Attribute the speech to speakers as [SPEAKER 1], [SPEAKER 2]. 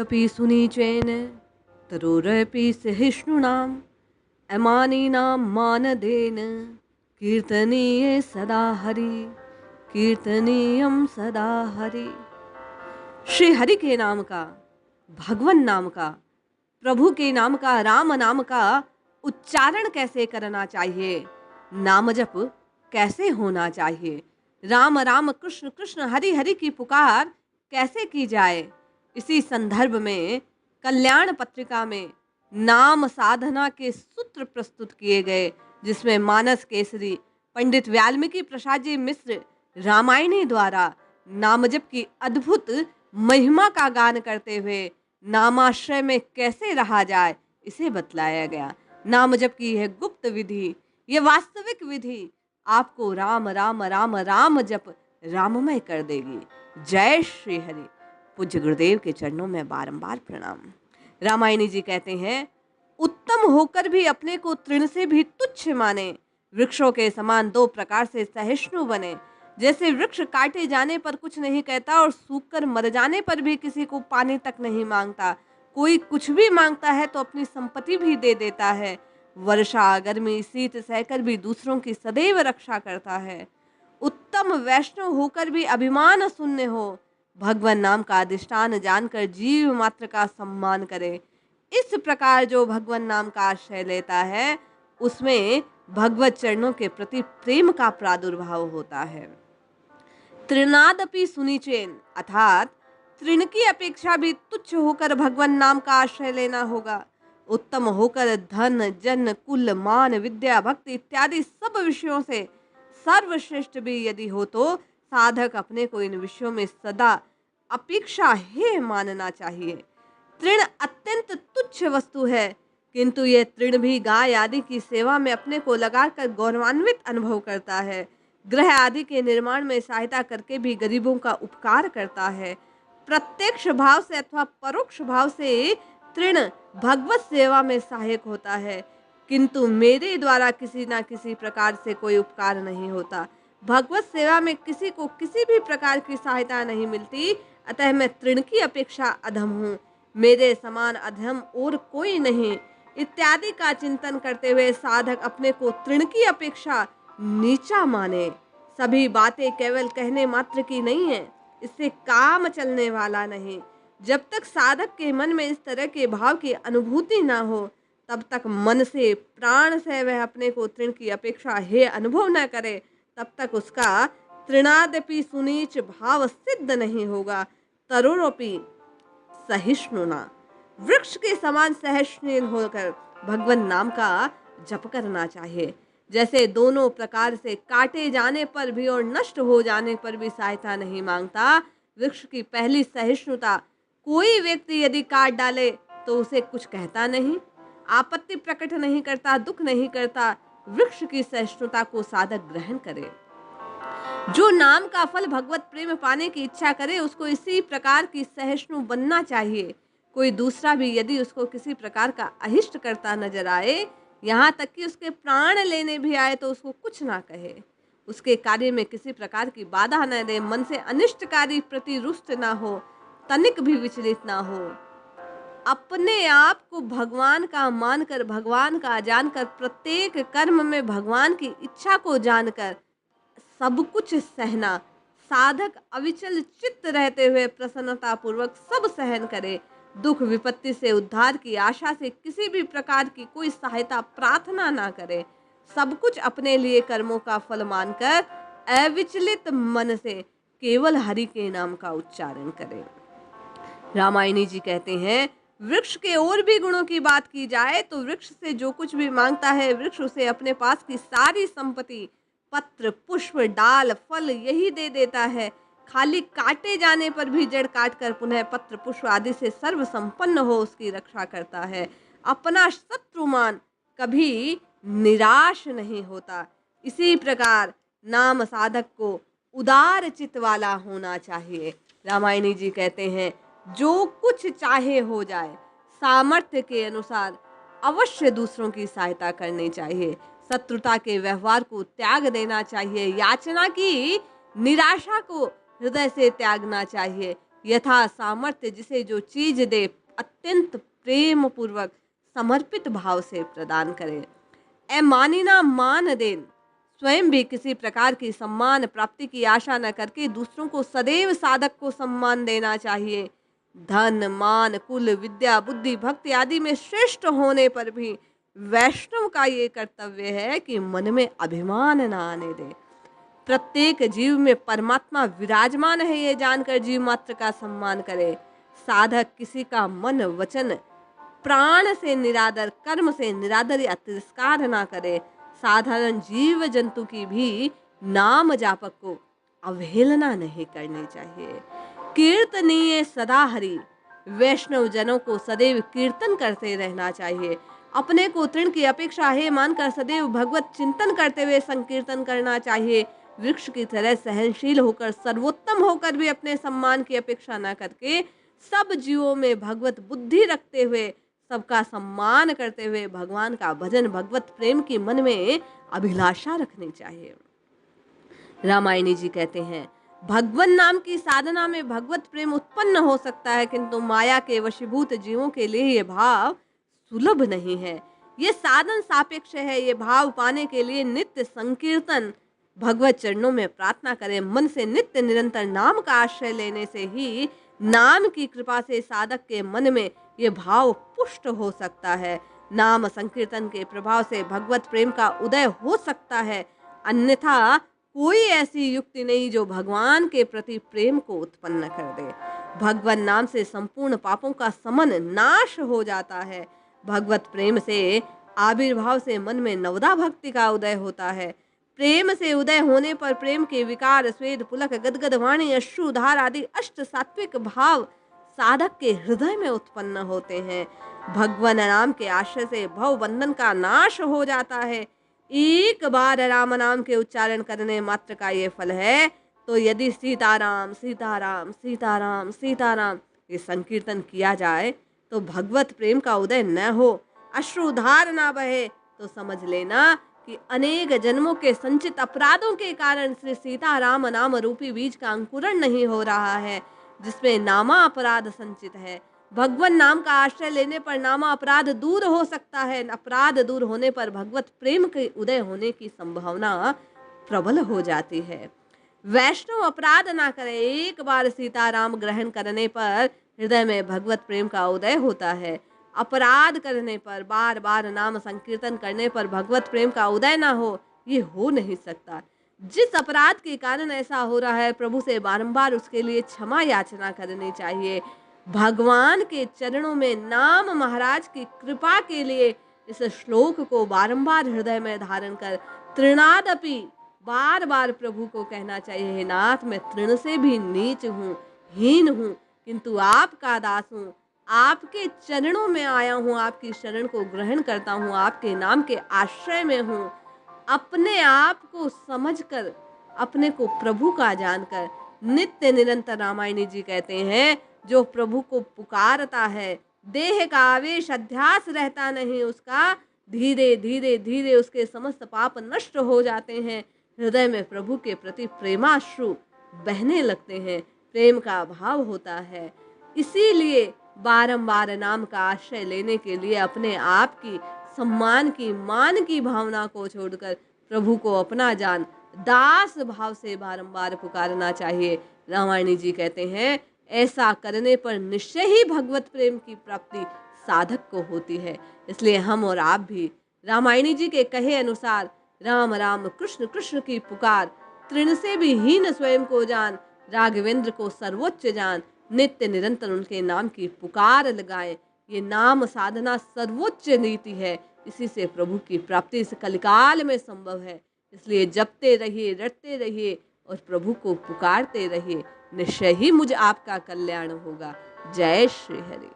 [SPEAKER 1] तृणादपि सुनीचेन तरोरपि सहिष्णुनाम् अमानिनां मानदेन कीर्तनीय सदा हरि, कीर्तनीयम सदा हरि। श्री हरि के नाम का, भगवन नाम का, प्रभु के नाम का, राम नाम का उच्चारण कैसे करना चाहिए, नाम जप कैसे होना चाहिए, राम राम कृष्ण कृष्ण हरि हरि की पुकार कैसे की जाए, इसी संदर्भ में कल्याण पत्रिका में नाम साधना के सूत्र प्रस्तुत किए गए, जिसमें मानस केसरी पंडित वाल्मीकि प्रसाद जी मिश्र रामायणी द्वारा नामजप की अद्भुत महिमा का गान करते हुए नामाश्रय में कैसे रहा जाए, इसे बतलाया गया। नामजप की यह गुप्त विधि, यह वास्तविक विधि आपको राम राम राम राम जप राममय कर देगी। जय श्री हरि। पूज्य गुरुदेव के चरणों में बारंबार प्रणाम। रामायणी जी कहते हैं, उत्तम होकर भी अपने को तृण से भी तुच्छ माने, वृक्षों के समान दो प्रकार से सहिष्णु बने। जैसे वृक्ष काटे जाने पर कुछ नहीं कहता और सूखकर मर जाने पर भी किसी को पानी तक नहीं मांगता। कोई कुछ भी मांगता है तो अपनी संपत्ति भी दे देता है। वर्षा गर्मी शीत सहकर भी दूसरों की सदैव रक्षा करता है। उत्तम वैष्णव होकर भी अभिमान शून्य हो, भगवान नाम का अधिष्ठान जानकर जीव मात्र का सम्मान करे। इस प्रकार जो भगवान नाम का आश्रय लेता है, उसमें भगवत चरणों के प्रति प्रेम का प्रादुर्भाव होता है। तृणादपि सुनीचेन, अर्थात तृण की अपेक्षा भी तुच्छ होकर भगवान नाम का आश्रय लेना होगा। उत्तम होकर धन जन कुल मान विद्या भक्ति इत्यादि सब विषयों से सर्वश्रेष्ठ भी यदि हो तो साधक अपने को इन विषयों में सदा अपेक्षा ही मानना चाहिए। तृण अत्यंत तुच्छ वस्तु है, किंतु यह तृण भी गाय आदि की सेवा में अपने को लगाकर गौरवान्वित अनुभव करता है। ग्रह आदि के निर्माण में सहायता करके भी गरीबों का उपकार करता है। प्रत्यक्ष भाव से अथवा परोक्ष भाव से तृण भगवत सेवा में सहायक होता है, किंतु मेरे द्वारा किसी न किसी प्रकार से कोई उपकार नहीं होता। भगवत सेवा में किसी को किसी भी प्रकार की सहायता नहीं मिलती, अतः मैं तृण की अपेक्षा अधम हूँ, मेरे समान अधम और कोई नहीं, इत्यादि का चिंतन करते हुए साधक अपने को तृण की अपेक्षा नीचा माने। सभी बातें केवल कहने मात्र की नहीं है, इससे काम चलने वाला नहीं। जब तक साधक के मन में इस तरह के भाव की अनुभूति ना हो, तब तक मन से प्राण से वह अपने को तृण की अपेक्षा हे अनुभव न करे, तब तक उसका तृणादपि सुनीच भाव सिद्ध नहीं होगा। तरुरोपि सहिष्णुना, वृक्ष के समान सहिष्णु होकर भगवान नाम का जप करना चाहिए। जैसे दोनों प्रकार से काटे जाने पर भी और नष्ट हो जाने पर भी सहायता नहीं मांगता, वृक्ष की पहली सहिष्णुता, कोई व्यक्ति यदि काट डाले तो उसे कुछ कहता नहीं, आपत्ति प्रकट नहीं करता, दुख नहीं करता। वृक्ष की सहिष्णुता को साधक ग्रहण करे। जो नाम का फल भगवत प्रेम पाने की इच्छा करे, उसको इसी प्रकार की सहिष्णु बनना चाहिए। कोई दूसरा भी यदि उसको किसी प्रकार का अहिष्ट करता नजर आए, यहाँ तक कि उसके प्राण लेने भी आए, तो उसको कुछ ना कहे, उसके कार्य में किसी प्रकार की बाधा न दे, मन से अनिष्टकारी प्रति रुष्ट ना हो, तनिक भी विचलित ना हो। अपने आप को भगवान का मानकर, भगवान का जानकर, प्रत्येक कर्म में भगवान की इच्छा को जानकर सब कुछ सहना। साधक अविचल चित्त रहते हुए प्रसन्नता पूर्वक सब सहन करे। दुख विपत्ति से उद्धार की आशा से किसी भी प्रकार की कोई सहायता प्रार्थना ना करे। सब कुछ अपने लिए कर्मों का फल मानकर अविचलित मन से केवल हरि के नाम का उच्चारण करे। रामायणी जी कहते हैं, वृक्ष के और भी गुणों की बात की जाए तो वृक्ष से जो कुछ भी मांगता है, वृक्ष उसे अपने पास की सारी संपत्ति, पत्र पुष्प डाल फल यही दे देता है। खाली काटे जाने पर भी जड़ काटकर पुनः पत्र पुष्प आदि से सर्व संपन्न हो उसकी रक्षा करता है। अपना शत्रुमान कभी निराश नहीं होता। इसी प्रकार नाम साधक को उदार चित्त वाला होना चाहिए। रामायणी जी कहते हैं, जो कुछ चाहे हो जाए, सामर्थ्य के अनुसार अवश्य दूसरों की सहायता करनी चाहिए। शत्रुता के व्यवहार को त्याग देना चाहिए। याचना की निराशा को हृदय से त्यागना चाहिए। यथा सामर्थ्य जिसे जो चीज दे अत्यंत प्रेम पूर्वक समर्पित भाव से प्रदान करे। मानिना मान देन, स्वयं भी किसी प्रकार की सम्मान प्राप्ति की आशा न करके दूसरों को सदैव साधक को सम्मान देना चाहिए। धन मान कुल विद्या बुद्धि भक्ति आदि में श्रेष्ठ होने पर भी वैष्णव का ये कर्तव्य है कि मन में अभिमान न आने दे। प्रत्येक जीव में परमात्मा विराजमान है ये जानकर जीव मात्र का सम्मान करे। साधक किसी का मन वचन प्राण से निरादर कर्म से निरादर या तिरस्कार ना करे। साधारण जीव जंतु की भी नाम जापक को अवहेलना नहीं करनी चाहिए। कीर्तनीय सदा हरि, वैष्णव जनों को सदैव कीर्तन करते रहना चाहिए। अपने को तृण की अपेक्षा है मानकर सदैव भगवत चिंतन करते हुए संकीर्तन करना चाहिए। वृक्ष की तरह सहनशील होकर सर्वोत्तम होकर भी अपने सम्मान की अपेक्षा न करके सब जीवों में भगवत बुद्धि रखते हुए सबका सम्मान करते हुए भगवान का भजन भगवत प्रेम की मन में अभिलाषा रखनी चाहिए। रामायणी जी कहते हैं, भगवान नाम की साधना में भगवत प्रेम उत्पन्न हो सकता है, किंतु माया के वशीभूत जीवों के लिए ये भाव सुलभ नहीं है। ये साधन सापेक्ष है। ये भाव पाने के लिए नित्य संकीर्तन भगवत चरणों में प्रार्थना करें। मन से नित्य निरंतर नाम का आश्रय लेने से ही नाम की कृपा से साधक के मन में ये भाव पुष्ट हो सकता है। नाम संकीर्तन के प्रभाव से भगवत प्रेम का उदय हो सकता है, अन्यथा कोई ऐसी युक्ति नहीं जो भगवान के प्रति प्रेम को उत्पन्न कर दे। भगवान नाम से संपूर्ण पापों का समन नाश हो जाता है। भगवत प्रेम से आविर्भाव से मन में नवदा भक्ति का उदय होता है। प्रेम से उदय होने पर प्रेम के विकार स्वेद पुलक गदगद वाणी अश्रुधार आदि अष्ट सात्विक भाव साधक के हृदय में उत्पन्न होते हैं। भगवान नाम के आश्रय से भव बंधन का नाश हो जाता है। एक बार राम नाम के उच्चारण करने मात्र का ये फल है। तो यदि सीताराम सीताराम सीताराम सीताराम ये संकीर्तन किया जाए तो भगवत प्रेम का उदय न हो, अश्रुधार ना बहे, तो समझ लेना कि अनेक जन्मों के संचित अपराधों के कारण श्री सीताराम नाम रूपी बीज का अंकुरण नहीं हो रहा है, जिसमें नामा अपराध संचित है। भगवान नाम का आश्रय लेने पर नामा अपराध दूर हो सकता है। अपराध दूर होने पर भगवत प्रेम के उदय होने की संभावना प्रबल हो जाती है। वैष्णव अपराध ना करे। एक बार सीताराम ग्रहण करने पर हृदय में भगवत प्रेम का उदय होता है। अपराध करने पर, बार बार नाम संकीर्तन करने पर भगवत प्रेम का उदय ना हो, ये हो नहीं सकता। जिस अपराध के कारण ऐसा हो रहा है, प्रभु से बारंबार उसके लिए क्षमा याचना करनी चाहिए। भगवान के चरणों में नाम महाराज की कृपा के लिए इस श्लोक को बारंबार हृदय में धारण कर तृणादपि बार बार प्रभु को कहना चाहिए, हे नाथ, मैं तृण से भी नीच हूँ, हीन हूँ, किंतु आपका दास हूँ, आपके चरणों में आया हूँ, आपकी शरण को ग्रहण करता हूँ, आपके नाम के आश्रय में हूँ। अपने आप को समझकर, अपने को प्रभु का जानकर नित्य निरंतर रामायणी जी कहते हैं, जो प्रभु को पुकारता है, देह का आवेश अध्यास रहता नहीं उसका, धीरे धीरे धीरे उसके समस्त पाप नष्ट हो जाते हैं। हृदय में प्रभु के प्रति प्रेमाश्रु बहने लगते हैं, प्रेम का भाव होता है। इसीलिए बारंबार नाम का आश्रय लेने के लिए अपने आप की सम्मान की, मान की भावना को छोड़कर प्रभु को अपना जान दास भाव से बारंबार पुकारना चाहिए। रामायणी जी कहते हैं, ऐसा करने पर निश्चय ही भगवत प्रेम की प्राप्ति साधक को होती है। इसलिए हम और आप भी रामायणी जी के कहे अनुसार राम राम कृष्ण कृष्ण की पुकार, तृण से भी हीन स्वयं को जान, राघवेंद्र को सर्वोच्च जान, नित्य निरंतर उनके नाम की पुकार लगाएं। ये नाम साधना सर्वोच्च नीति है। इसी से प्रभु की प्राप्ति इस कलिकाल में संभव है। इसलिए जपते रहिए, रटते रहिए और प्रभु को पुकारते रहिए, निश्चय ही मुझ आपका कल्याण होगा। जय श्री हरि।